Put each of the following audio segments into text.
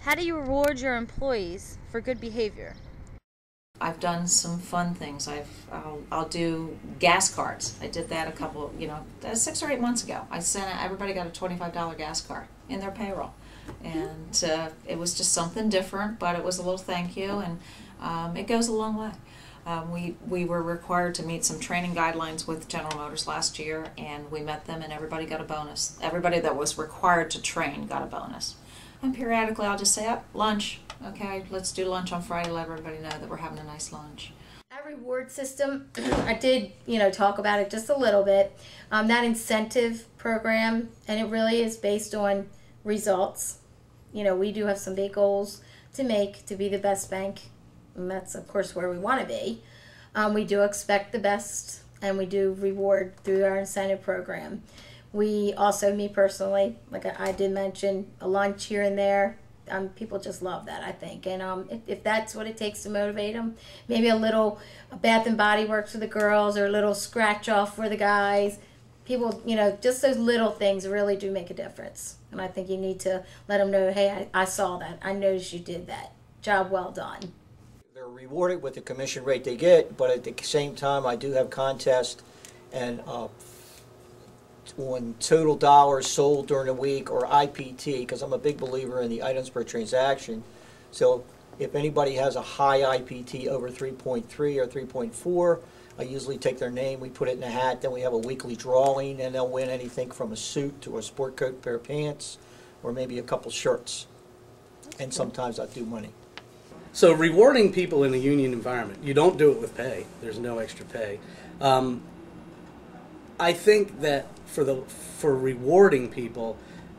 How do you reward your employees for good behavior? I've done some fun things. I'll do gas cards. I did that a couple, 6 or 8 months ago. I sent everybody got a $25 gas card in their payroll, and it was just something different, but it was a little thank you, and it goes a long way. We were required to meet some training guidelines with General Motors last year, and we met them, and everybody got a bonus. Everybody that was required to train got a bonus. And periodically I'll just say, up, lunch. Okay, let's do lunch on Friday. Let everybody know that we're having a nice lunch. Our reward system, I did, talk about it just a little bit. That incentive program, and it really is based on results. We do have some big goals to make to be the best bank, and that's, of course, where we want to be. We do expect the best, and we do reward through our incentive program. We also, me personally, like I did mention, a lunch here and there. People just love that, I think. And if that's what it takes to motivate them, maybe a little Bath and Body Works for the girls or a little scratch off for the guys. People, just those little things really do make a difference. And I think you need to let them know, hey, I saw that. I noticed you did that. Job well done. They're rewarded with the commission rate they get, but at the same time, I do have contests and on total dollars sold during the week, or IPT, because I'm a big believer in the items per transaction. So if anybody has a high IPT over 3.3 or 3.4, I usually take their name, we put it in a hat, then we have a weekly drawing, and they'll win anything from a suit to a sport coat, pair of pants, or maybe a couple shirts. And sometimes I do money. So rewarding people in a union environment, you don't do it with pay. There's no extra pay. I think that for rewarding people,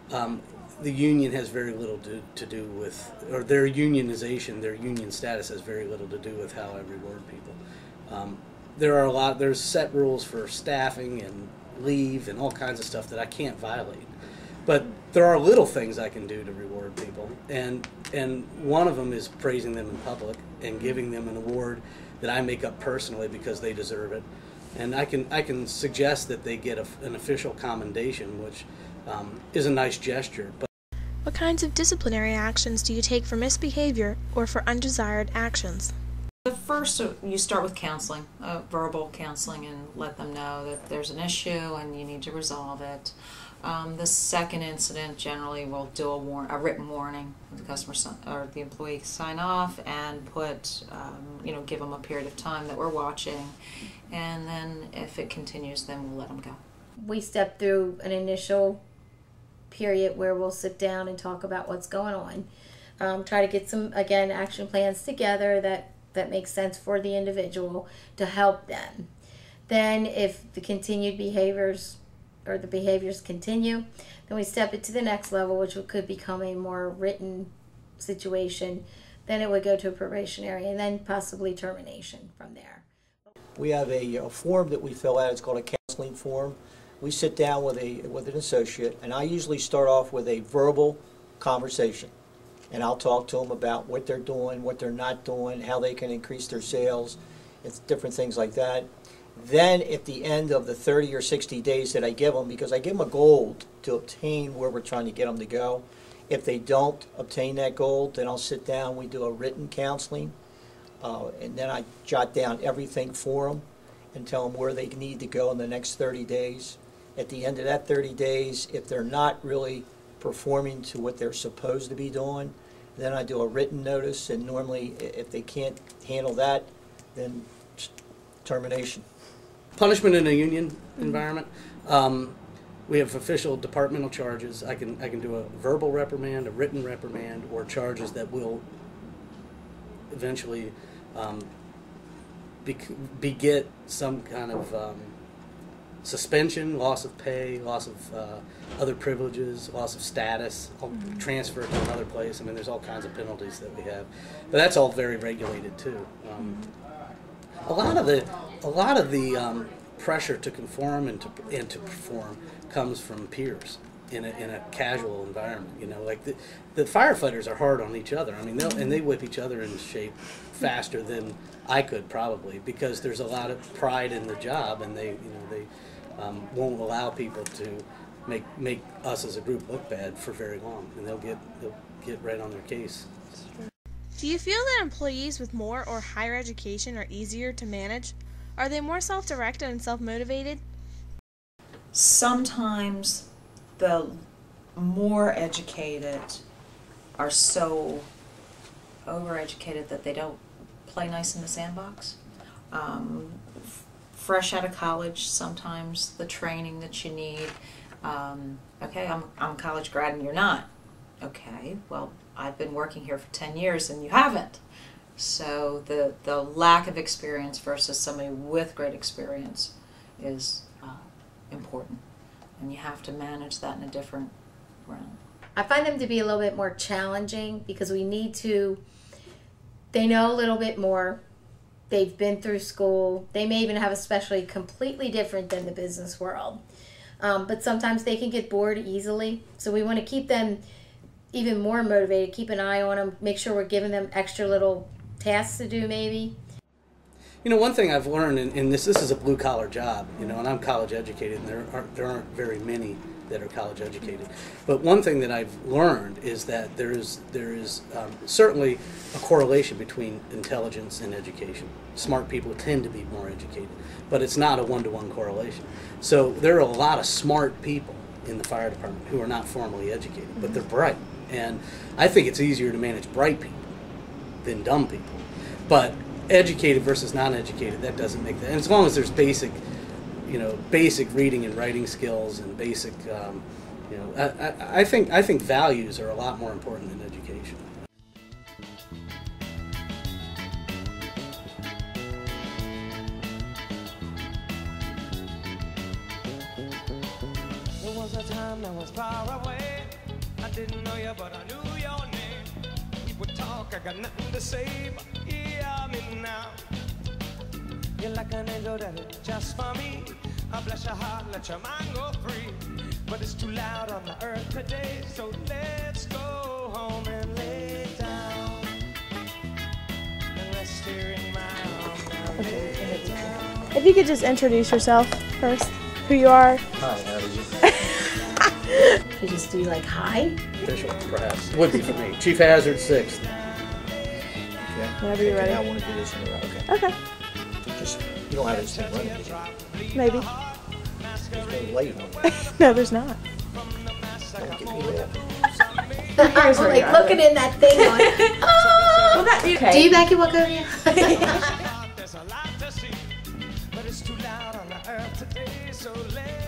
the union has very little to do with, or their unionization, their union status has very little to do with how I reward people. There's set rules for staffing and leave and all kinds of stuff that I can't violate. But there are little things I can do to reward people, and one of them is praising them in public and giving them an award that I make up personally because they deserve it. And I can suggest that they get an official commendation, which is a nice gesture. But what kinds of disciplinary actions do you take for misbehavior or for undesired actions? The first, you start with counseling, verbal counseling, and let them know that there's an issue and you need to resolve it. The second incident, generally we'll do a written warning. The customer or the employee sign off and put, give them a period of time that we're watching, and then if it continues, then we'll let them go. We step through an initial period where we'll sit down and talk about what's going on. Try to get some, again, action plans together that makes sense for the individual to help them. Then if the continued behaviors or the behaviors continue, then we step it to the next level, which could become a more written situation. Then it would go to a probationary and then possibly termination from there. We have a form that we fill out. It's called a counseling form. We sit down with an associate, and I usually start off with a verbal conversation. And I'll talk to them about what they're doing, what they're not doing, how they can increase their sales, it's different things like that. Then at the end of the 30 or 60 days that I give them, because I give them a goal to obtain where we're trying to get them to go. If they don't obtain that goal, then I'll sit down, we do a written counseling, and then I jot down everything for them and tell them where they need to go in the next 30 days. At the end of that 30 days, if they're not really performing to what they're supposed to be doing, then I do a written notice, and normally if they can't handle that, then termination. Punishment in a union environment, we have official departmental charges. I can do a verbal reprimand, a written reprimand, or charges that will eventually beget some kind of suspension, loss of pay, loss of other privileges, loss of status, transfer to another place. I mean, there's all kinds of penalties that we have, but that's all very regulated too. A lot of the pressure to conform and to perform comes from peers in a casual environment. Like the firefighters are hard on each other. I mean, they whip each other into shape faster than I could probably, because there's a lot of pride in the job, and they won't allow people to make us as a group look bad for very long, and they'll get right on their case. Do you feel that employees with more or higher education are easier to manage? Are they more self-directed and self-motivated? Sometimes the more educated are so overeducated that they don't play nice in the sandbox. Fresh out of college, sometimes the training that you need. Okay, I'm a college grad and you're not. Okay, well, I've been working here for 10 years and you haven't. So the lack of experience versus somebody with great experience is important. And you have to manage that in a different realm. I find them to be a little bit more challenging because they know a little bit more. They've been through school. They may even have a specialty completely different than the business world. But sometimes they can get bored easily. So we want to keep them even more motivated, keep an eye on them, make sure we're giving them extra little tasks to do maybe. You know, one thing I've learned, and this is a blue-collar job, you know, and I'm college educated, and there aren't very many that are college educated. But one thing that I've learned is that there is certainly a correlation between intelligence and education. Smart people tend to be more educated, but it's not a one-to-one correlation. So there are a lot of smart people in the fire department who are not formally educated, but they're bright. And I think it's easier to manage bright people than dumb people. But educated versus non-educated, that doesn't make that. And as long as there's basic reading and writing skills and basic, I think values are a lot more important than education. There was a time that was far away. I didn't know you, but I knew your name. People talk, I got nothing to say, but hear me now. You're like an angel that is just for me. I bless your heart, let your mind go free. But it's too loud on the earth today, so let's go home and lay down and rest here in my arms. Now lay down. If you could just introduce yourself first, who you are. Hi, how are you? You just do like hi. Official, perhaps. Would be for me. Chief Hazard, 6th. Okay. Whenever you're ready. I want to do this in a row. Okay. Okay, Just, you don't have this thing running, do you? maybe. There's no light on it. No, there's not. Don't get me there. I'm like looking in that thing on. Oh, Well, that, okay. do you back it walk over here? There's a lot to see, but it's too loud on the earth today, so let's